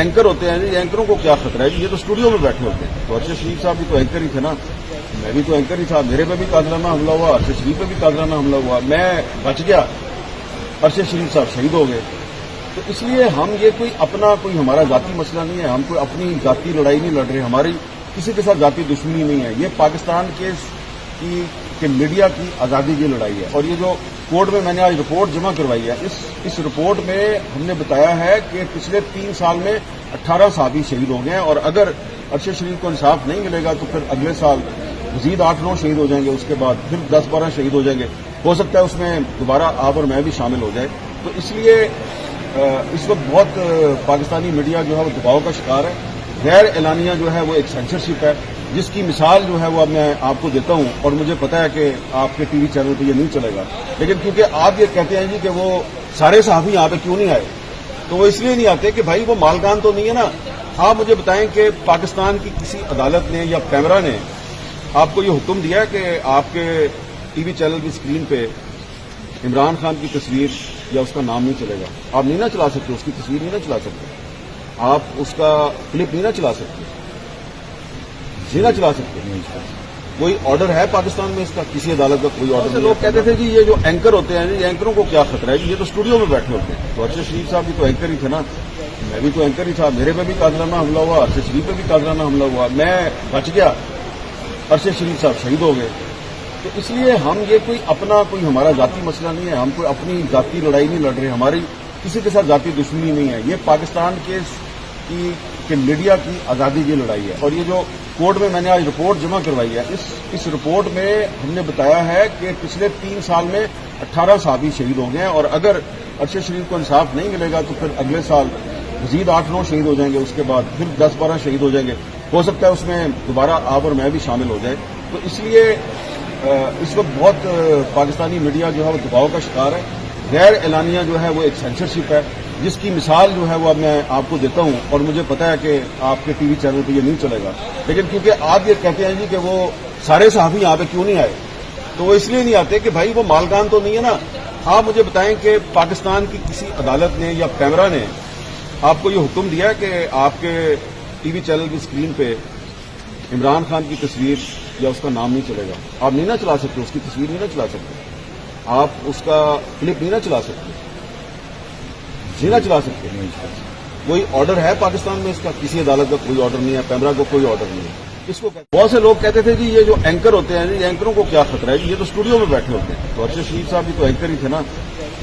Anchor ہوتے ہیں یہ اینکروں کو کیا خطرہ ہے جی، یہ تو اسٹوڈیو میں بیٹھے ہوتے ہیں. تو ارشد شریف صاحب بھی تو اینکر ہی تھے نا، میں بھی تو اینکر ہی تھا. میرے پہ بھی قاتلانہ حملہ ہوا، ارشد شریف پہ بھی قاتلانہ حملہ ہوا، میں بچ گیا، ارشد شریف صاحب شہید ہو گئے. تو اس لیے ہم یہ کوئی ہمارا ذاتی مسئلہ نہیں ہے، ہم کوئی اپنی ذاتی لڑائی نہیں لڑ رہے، ہماری کسی کے ساتھ ذاتی دشمنی نہیں ہے. یہ پاکستان کے میڈیا کی آزادی کی لڑائی ہے. اور یہ جو کورٹ میں نے آج رپورٹ جمع کروائی ہے، اس رپورٹ میں ہم نے بتایا ہے کہ پچھلے 3 سال میں 18 صحافی شہید ہو گئے ہیں، اور اگر ارشد شریف کو انصاف نہیں ملے گا تو پھر اگلے سال مزید 8-9 شہید ہو جائیں گے، اس کے بعد پھر 10-12 شہید ہو جائیں گے. ہو سکتا ہے اس میں دوبارہ آپ اور میں بھی شامل ہو جائے. تو اس لیے اس وقت بہت پاکستانی میڈیا جو ہے وہ دباؤ کا شکار ہے. غیر اعلانیہ جو ہے وہ ایک سینسرشپ ہے، جس کی مثال جو ہے وہ اب میں آپ کو دیتا ہوں. اور مجھے پتا ہے کہ آپ کے ٹی وی چینل پہ یہ نہیں چلے گا، لیکن کیونکہ آپ یہ کہتے ہیں جی کہ وہ سارے صحافی یہاں پہ کیوں نہیں آئے، تو وہ اس لیے نہیں آتے کہ بھائی وہ مالکان تو نہیں ہے نا. آپ مجھے بتائیں کہ پاکستان کی کسی عدالت نے یا کیمرہ نے آپ کو یہ حکم دیا ہے کہ آپ کے ٹی وی چینل کی اسکرین پہ عمران خان کی تصویر یا اس کا نام نہیں چلے گا؟ آپ نہیں نہ چلا سکتے، اس کی تصویر نہیں نہ چلا سکتے، آپ اس کا کلپ نہیں نہ چلا سکتے، نہیں نہ چلا سکتے. کوئی آرڈر ہے پاکستان میں اس کا؟ کسی عدالت کا کوئی آرڈر نہیں. لوگ کہتے تھے جی یہ جو اینکر ہوتے ہیں یہ اینکروں کو کیا خطرہ ہے جی، یہ تو اسٹوڈیو میں بیٹھے ہوتے ہیں. تو ارشد شریف صاحب بھی تو اینکر ہی تھے نا، میں بھی تو اینکر ہی تھا. میرے پہ بھی قاتلانہ حملہ ہوا، ارشد شریف پہ بھی قاتلانہ حملہ ہوا، میں بچ گیا، ارشد شریف صاحب شہید ہو گئے. تو اس لیے ہم یہ کوئی ہمارا ذاتی مسئلہ نہیں ہے، ہم کوئی اپنی ذاتی لڑائی نہیں لڑ رہے، ہماری کسی کے ساتھ ذاتی دشمنی نہیں ہے. یہ پاکستان کے میڈیا کی آزادی کی لڑائی ہے. اور یہ جو کورٹ میں نے آج رپورٹ جمع کروائی ہے، اس رپورٹ میں ہم نے بتایا ہے کہ پچھلے 3 سال میں 18 صحافی شہید ہو گئے ہیں، اور اگر ارشد شریف کو انصاف نہیں ملے گا تو پھر اگلے سال مزید 8-9 شہید ہو جائیں گے، اس کے بعد پھر 10-12 شہید ہو جائیں گے. ہو سکتا ہے اس میں دوبارہ آپ اور میں بھی شامل ہو جائے. تو اس لیے اس وقت بہت پاکستانی میڈیا جو ہے وہ دباؤ کا شکار ہے. غیر اعلانیہ جو ہے وہ ایک سینسرشپ ہے، جس کی مثال جو ہے وہ اب میں آپ کو دیتا ہوں. اور مجھے پتا ہے کہ آپ کے ٹی وی چینل پہ یہ نہیں چلے گا، لیکن کیونکہ آپ یہ کہتے ہیں جی کہ وہ سارے صحافی یہاں پہ کیوں نہیں آئے، تو وہ اس لیے نہیں آتے کہ بھائی وہ مالکان تو نہیں ہے نا. آپ مجھے بتائیں کہ پاکستان کی کسی عدالت نے یا کیمرہ نے آپ کو یہ حکم دیا ہے کہ آپ کے ٹی وی چینل کی اسکرین پہ عمران خان کی تصویر یا اس کا نام نہیں چلے گا؟ آپ نہیں نہ چلا سکتے، اس کی تصویر نہیں نہ چلا سکتے، آپ اس کا کلپ نہیں نہ چلا سکتے، نہیں نہ چلا سکتے. کوئی آرڈر ہے پاکستان میں اس کا؟ کسی عدالت کا کوئی آرڈر نہیں ہے، کیمرہ کو کوئی آرڈر نہیں ہے. اس کو بہت سے لوگ کہتے تھے جی یہ جو اینکر ہوتے ہیں یہ اینکروں کو کیا خطرہ ہے جی، یہ تو اسٹوڈیو میں بیٹھے ہوتے ہیں. تو ارشد شریف صاحب بھی تو اینکر ہی تھے نا،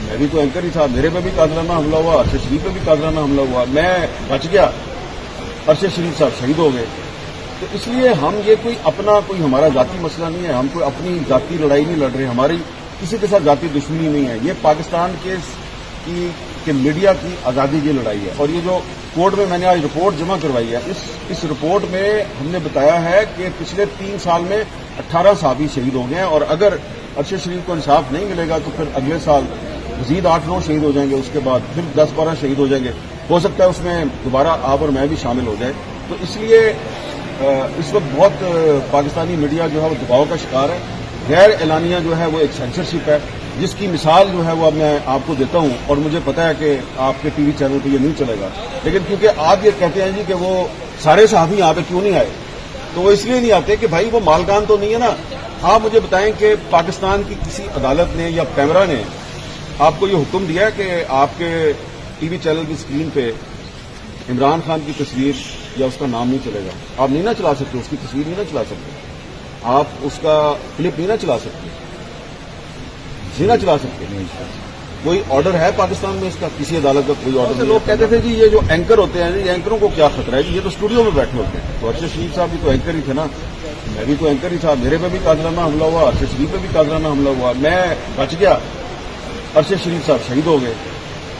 میں بھی تو اینکر ہی تھا. میرے پہ بھی قاتلانہ حملہ ہوا، ارشد شریف پہ بھی قاتلانہ حملہ ہوا، میں بچ گیا، ارشد شریف صاحب شہید ہو گئے. تو اس لیے ہم یہ کوئی ہمارا ذاتی مسئلہ نہیں ہے، ہم کوئی اپنی ذاتی لڑائی نہیں لڑ رہے، ہماری کسی کے ساتھ ذاتی دشمنی نہیں ہے. یہ پاکستان کے میڈیا کی آزادی کی لڑائی ہے. اور یہ جو کورٹ میں نے آج رپورٹ جمع کروائی ہے، اس رپورٹ میں ہم نے بتایا ہے کہ پچھلے 3 سال میں 18 صحافی شہید ہو گئے ہیں، اور اگر ارشد شریف کو انصاف نہیں ملے گا تو پھر اگلے سال مزید 8-9 شہید ہو جائیں گے، اس کے بعد پھر 10-12 شہید ہو جائیں گے. ہو سکتا ہے اس میں دوبارہ آپ اور میں بھی شامل ہو جائے. تو اس لیے اس وقت بہت پاکستانی میڈیا جو ہے وہ دباؤ کا شکار ہے. غیر اعلانیہ جو ہے وہ ایک سینسرشپ ہے، جس کی مثال جو ہے وہ اب میں آپ کو دیتا ہوں. اور مجھے پتا ہے کہ آپ کے ٹی وی چینل پہ یہ نہیں چلے گا، لیکن کیونکہ آپ یہ کہتے ہیں جی کہ وہ سارے صحافی یہاں پہ کیوں نہیں آئے، تو وہ اس لیے نہیں آتے کہ بھائی وہ مالکان تو نہیں ہے نا. آپ مجھے بتائیں کہ پاکستان کی کسی عدالت نے یا کیمرہ نے آپ کو یہ حکم دیا ہے کہ آپ کے ٹی وی چینل کی اسکرین پہ عمران خان کی تصویر یا اس کا نام نہیں چلے گا؟ آپ نہیں نہ چلا سکتے، اس کی تصویر نہیں نہ چلا سکتے، آپ اس کا کلپ نہیں نہ چلا سکتے، نہیں نہ چلا سکتے. کوئی آرڈر ہے پاکستان میں اس کا؟ کسی عدالت کا کوئی آرڈر نہیں. لوگ کہتے تھے جی یہ جو اینکر ہوتے ہیں یہ اینکروں کو کیا خطرہ ہے جی، یہ تو اسٹوڈیو میں بیٹھے ہوتے ہیں. تو ارشد شریف صاحب بھی تو اینکر ہی تھے نا، میں بھی تو اینکر ہی تھا. میرے پہ بھی قاتلانہ حملہ ہوا، ارشد شریف پہ بھی قاتلانہ حملہ ہوا، میں بچ گیا، ارشد شریف صاحب شہید ہو گئے.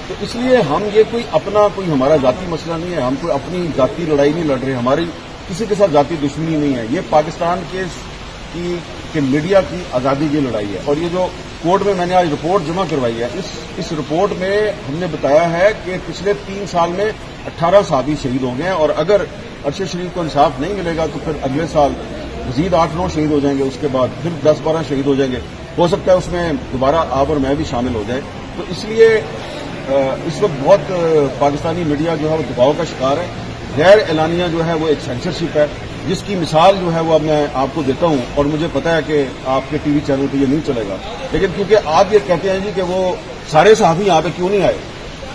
تو اس لیے ہم یہ کوئی ہمارا ذاتی مسئلہ نہیں ہے، ہم کوئی اپنی ذاتی لڑائی نہیں لڑ رہے، ہماری کسی کے ساتھ ذاتی دشمنی نہیں ہے. یہ پاکستان کے میڈیا کی آزادی کی لڑائی ہے. اور یہ جو کورٹ میں نے آج رپورٹ جمع کروائی ہے، اس رپورٹ میں ہم نے بتایا ہے کہ پچھلے 3 سال میں 18 صحافی شہید ہو گئے ہیں، اور اگر ارشد شریف کو انصاف نہیں ملے گا تو پھر اگلے سال مزید 8-9 شہید ہو جائیں گے، اس کے بعد پھر 10-12 شہید ہو جائیں گے. ہو سکتا ہے اس میں دوبارہ آپ اور میں بھی شامل ہو جائے. تو اس لیے اس وقت بہت پاکستانی میڈیا جو ہے وہ دباؤ کا شکار ہے. غیر اعلانیہ جو ہے وہ ایک سینسرشپ ہے جس کی مثال جو ہے وہ اب میں آپ کو دیتا ہوں. اور مجھے پتا ہے کہ آپ کے ٹی وی چینل پہ یہ نہیں چلے گا, لیکن کیونکہ آپ یہ کہتے ہیں جی کہ وہ سارے صحافی یہاں پہ کیوں نہیں آئے,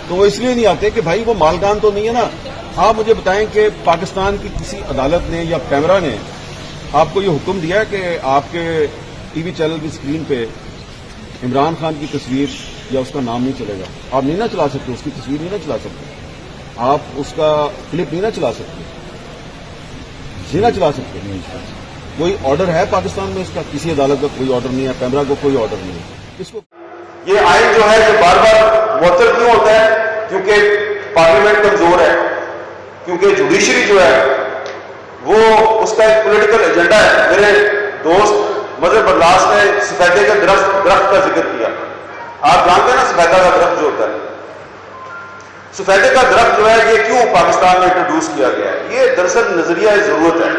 تو وہ اس لیے نہیں آتے کہ بھائی وہ مالکان تو نہیں ہے نا. آپ مجھے بتائیں کہ پاکستان کی کسی عدالت نے یا پیمرا نے آپ کو یہ حکم دیا ہے کہ آپ کے ٹی وی چینل کی اسکرین پہ عمران خان کی تصویر یا اس کا نام نہیں چلے گا؟ آپ نہیں نہ چلا سکتے, اس کی تصویر نہیں نہ چلا سکتے, آپ اس کا کلپ نہیں نہ چلا سکتے, نہیں نہ چلا سکتے. کوئی آرڈر ہے پاکستان میں اس کا؟ کسی عدالت کا کوئی آرڈر نہیں ہے, پیمرا کو کوئی آرڈر نہیں ہے. اس کو یہ آئین جو ہے جو بار بار معطل کیوں ہوتا ہے؟ کیونکہ پارلیمنٹ کمزور ہے, کیونکہ جوڈیشری جو ہے وہ اس کا ایک پولیٹیکل ایجنڈا ہے. میرے دوست مظہر برلاس نے سفیدے کے درخت کا ذکر کیا. آپ جانتے ہیں نا سفیدہ کا درخت جو ہوتا ہے, سفیدے کا درخت جو ہے یہ کیوں پاکستان میں انٹروڈیوس کیا گیا ہے؟ یہ دراصل نظریہ ضرورت ہے.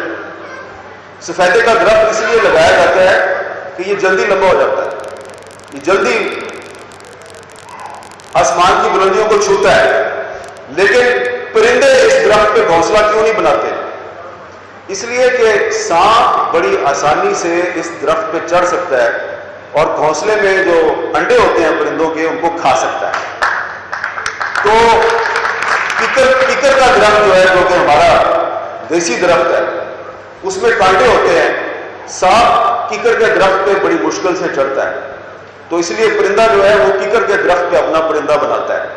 سفیدے کا درخت اس لیے لگایا جاتا ہے کہ یہ جلدی لمبا ہو جاتا ہے, یہ جلدی آسمان کی بلندیوں کو چھوتا ہے. لیکن پرندے اس درخت پہ گھونسلہ کیوں نہیں بناتے؟ اس لیے کہ سانپ بڑی آسانی سے اس درخت پہ چڑھ سکتا ہے اور گھونسلے میں جو انڈے ہوتے ہیں پرندوں کے ان کو کھا سکتا ہے. تو کیکر کا درخت جو ہے جو کہ ہمارا دیسی درخت ہے اس میں کانٹے ہوتے ہیں, سانپ کیکر کے درخت پہ بڑی مشکل سے چڑھتا ہے. تو اس لیے پرندہ جو ہے وہ کیکر کے درخت پہ اپنا پرندہ بناتا ہے.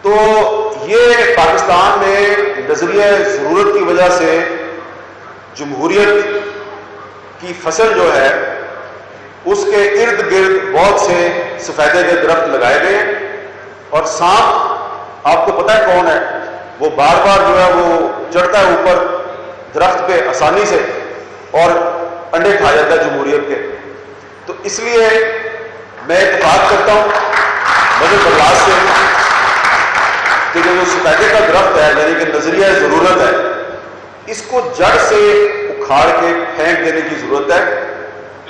تو یہ پاکستان میں نظریہ ضرورت کی وجہ سے جمہوریت کی فصل جو ہے اس کے ارد گرد بہت سے سفیدے کے درخت لگائے گئے. اور سانپ آپ کو پتہ ہے کون ہے, وہ بار بار جو ہے وہ چڑھتا ہے اوپر درخت پہ آسانی سے اور انڈے کھا جاتا ہے جمہوریت کے. تو اس لیے میں اتفاق کرتا ہوں مظہر برلاس سے کہ جو سفیدے کا درخت ہے یعنی کہ نظریہ ضرورت ہے, اس کو جڑ سے اکھاڑ کے پھینک دینے کی ضرورت ہے.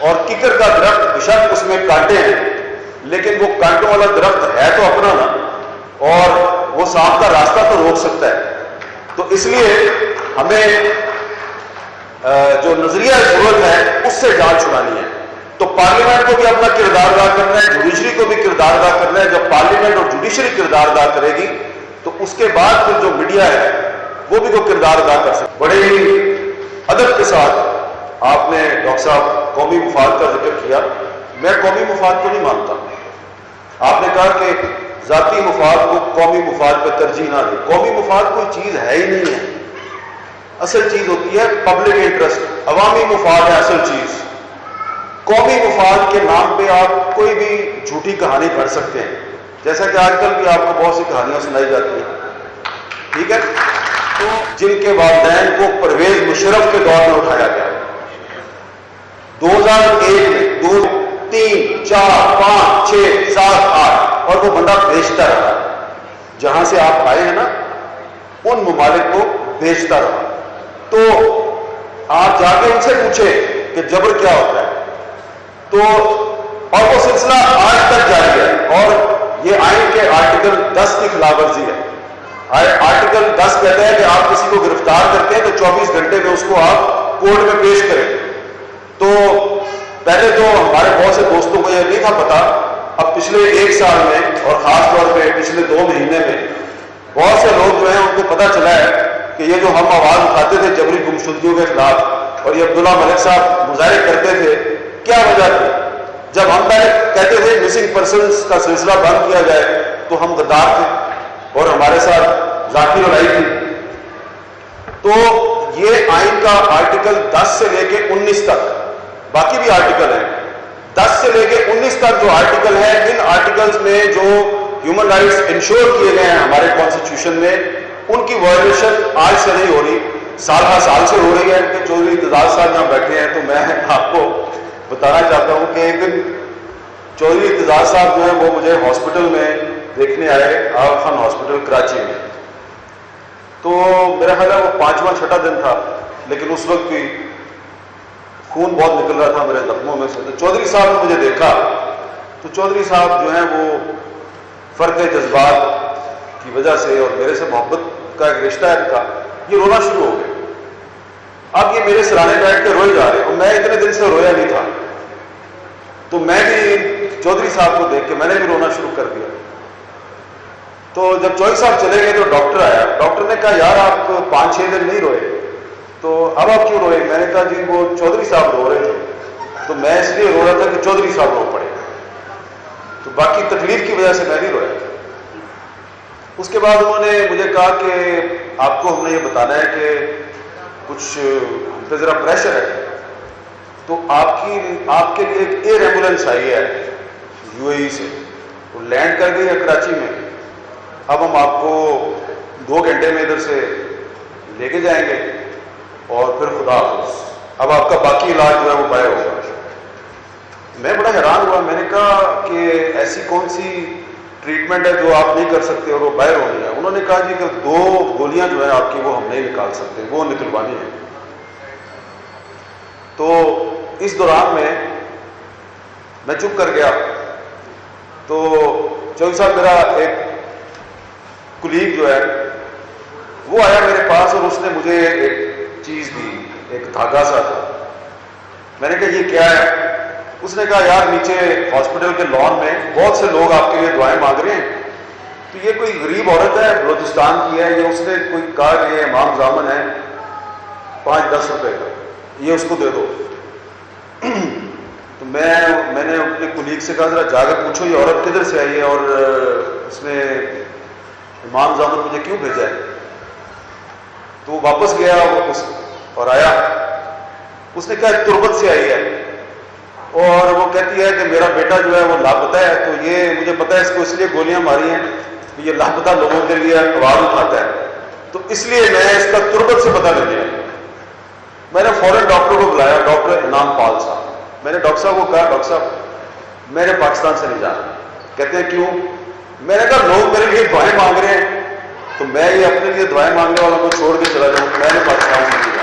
اور کیکر کا درخت بشک اس میں کانٹے ہیں, لیکن وہ کانٹوں والا درخت ہے تو اپنا نا, اور وہ سانپ کا راستہ تو روک سکتا ہے. تو اس لیے ہمیں جو نظریہ ضرورت ہے اس سے جان چھڑانی ہے. تو پارلیمنٹ کو بھی اپنا کردار ادا کرنا ہے, جوڈیشری کو بھی کردار ادا کرنا ہے. جب پارلیمنٹ اور جوڈیشری کردار ادا کرے گی تو اس کے بعد پھر جو میڈیا ہے وہ بھی کوئی کردار ادا کر سکتے. بڑے ہی ادب کے ساتھ آپ نے ڈاکٹر صاحب قومی مفاد کا ذکر کیا. میں قومی مفاد کو نہیں مانتا. آپ نے کہا کہ ذاتی مفاد کو قومی مفاد پہ ترجیح نہ دے. قومی مفاد کوئی چیز ہے ہی نہیں ہے. اصل چیز ہوتی ہے پبلک انٹرسٹ, عوامی مفاد ہے اصل چیز. قومی مفاد کے نام پہ آپ کوئی بھی جھوٹی کہانی گھڑ سکتے ہیں, جیسا کہ آج کل بھی آپ کو بہت سی کہانیاں سنائی جاتی ہیں. ٹھیک ہے, تو جن کے والدین کو پرویز مشرف کے دور میں اٹھایا گیا 2001 میں 2 3 4 5 6 7 8 اور وہ بندہ بیچتا رہا. جہاں سے آپ آئے ہیں نا ان ممالک کو بیچتا رہا. تو آپ جا کے ان سے پوچھیں کہ جبر کیا ہوتا ہے, تو اور وہ سلسلہ آج تک جاری ہے. اور یہ آئین کے آرٹیکل 10 کی خلاف ورزی ہے. آرٹیکل 10 کہتا ہے کہ آپ کسی کو گرفتار کرتے ہیں تو 24 گھنٹے میں اس کو آپ کورٹ میں پیش کریں. تو پہلے تو ہمارے بہت سے دوستوں کو یہ نہیں تھا پتا. اب پچھلے 1 سال میں اور خاص طور پہ پچھلے 2 مہینے میں بہت سے لوگ جو ہیں ان کو پتا چلا ہے کہ یہ جو ہم آواز اٹھاتے تھے جبری گمشدگیوں کے خلاف اور یہ عبداللہ ملک صاحب مظاہرے کرتے تھے, کیا وجہ تھی؟ جب ہم پہلے کہتے تھے مسنگ پرسنز کا سلسلہ بند کیا جائے تو ہم غدار تھے اور ہمارے ساتھ ذاکر لڑائی تھی. تو یہ آئین کا آرٹیکل 10 سے لے کے 19 تک, باقی بھی آرٹیکل ہیں, 10 سے لے کے 19 تک جو آرٹیکل ہے, ان آرٹیکلز میں جو ہیومن رائٹس انشور کیے گئے ہیں ہمارے کانسٹیٹیوشن میں, ان کی وائلیشن آج سے نہیں ہو رہی, سال ہر سال سے ہو رہی ہے. کہ چودھری اعتزاز صاحب یہاں بیٹھے ہیں تو میں آپ کو بتانا چاہتا ہوں کہ ایک دن چودھری اعتزاز صاحب جو ہیں وہ مجھے ہاسپٹل میں دیکھنے آئے, آغا خان ہاسپٹل کراچی میں. تو میرا خیال ہے وہ 5واں 6واں دن تھا, لیکن اس وقت بھی خون بہت نکل رہا تھا میرے زخموں میں سے. تو چودھری صاحب نے مجھے دیکھا تو چودھری صاحب جو ہیں وہ فرق جذبات کی وجہ سے اور میرے سے محبت کا ایک رشتہ ہے ان کا، یہ رونا شروع ہو گیا۔ اب یہ میرے سرانے بیٹھ کے روئے جا رہے اور میں اتنے دن سے رویا نہیں تھا، تو میں بھی چودھری صاحب کو دیکھ کے میں نے بھی رونا شروع کر دیا۔ تو جب چودھری صاحب چلے گئے تو ڈاکٹر آیا، ڈاکٹر نے کہا یار آپ 5-6 دن نہیں روئے، تو اب آپ کیوں روئے؟ میں نے کہا جی وہ چودھری صاحب رو رہے تھے تو میں اس لیے رو رہا تھا کہ چودھری صاحب رو پڑے، تو باقی تکلیف کی وجہ سے میں نہیں رویا۔ اس کے بعد انہوں نے مجھے کہا کہ آپ کو ہم نے یہ بتانا ہے کہ کچھ ہم پہ ذرا پریشر ہے، تو آپ کے لیے ایک ایئر ایمبولینس آئی ہے UAE سے، وہ لینڈ کر گئی ہے کراچی میں، اب ہم آپ کو 2 گھنٹے میں ادھر سے لے کے جائیں گے اور پھر خدا حافظ، اب آپ کا باقی علاج جو ہے وہ باہر ہوگا۔ میں بڑا حیران ہوا، میں نے کہا کہ ایسی کون سی ٹریٹمنٹ ہے جو آپ نہیں کر سکتے اور وہ باہر ہونی ہے؟ انہوں نے کہا جی کہ 2 گولیاں جو ہیں آپ کی وہ ہم نہیں نکال سکتے، وہ نکلوانی ہے۔ تو اس دوران میں چپ کر گیا، تو چودھری صاحب میرا ایک کلیگ جو ہے وہ آیا میرے پاس اور اس نے مجھے ایک چیز دی، ایک دھاگا سا تھا۔ میں نے کہا یہ کیا ہے؟ اس نے کہا یار نیچے ہاسپٹل کے لان میں بہت سے لوگ آپ کے لیے دعائیں مانگ رہے ہیں، تو یہ کوئی غریب عورت ہے بلوچستان کی ہے، یہ اس نے کوئی کہا کہ یہ امام زامن ہے 5-10 روپے کا، یہ اس کو دے دو۔ تو میں نے اپنے کلیگ سے کہا ذرا جا کے پوچھو یہ عورت کدھر سے آئی ہے اور اس نے امام زامن مجھے کیوں بھیجا ہے؟ تو وہ واپس گیا اور آیا، اس نے کہا تربت سے آئی ہے اور وہ کہتی ہے کہ میرا بیٹا جو ہے وہ لاپتہ ہے، تو یہ مجھے پتہ ہے اس کو اس لیے گولیاں ماری ہیں کہ یہ لاپتہ لوگوں کے لیے آواز اٹھاتا ہے، تو اس لیے میں اس کا تربت سے پتہ لگ گیا۔ میں نے فوراً ڈاکٹر کو بلایا، ڈاکٹر انعام پال صاحب۔ میں نے ڈاکٹر صاحب کو کہا ڈاکٹر صاحب میں نے پاکستان سے نہیں جانا۔ کہتے ہیں کیوں؟ میں نے کہا لوگ میرے لیے دعائیں مانگ رہے ہیں تو میں یہ اپنے لیے دعائیں مانگنے والوں کو چھوڑ کے چلا جاؤں، میں نے پاکستان سے نہیں جانا۔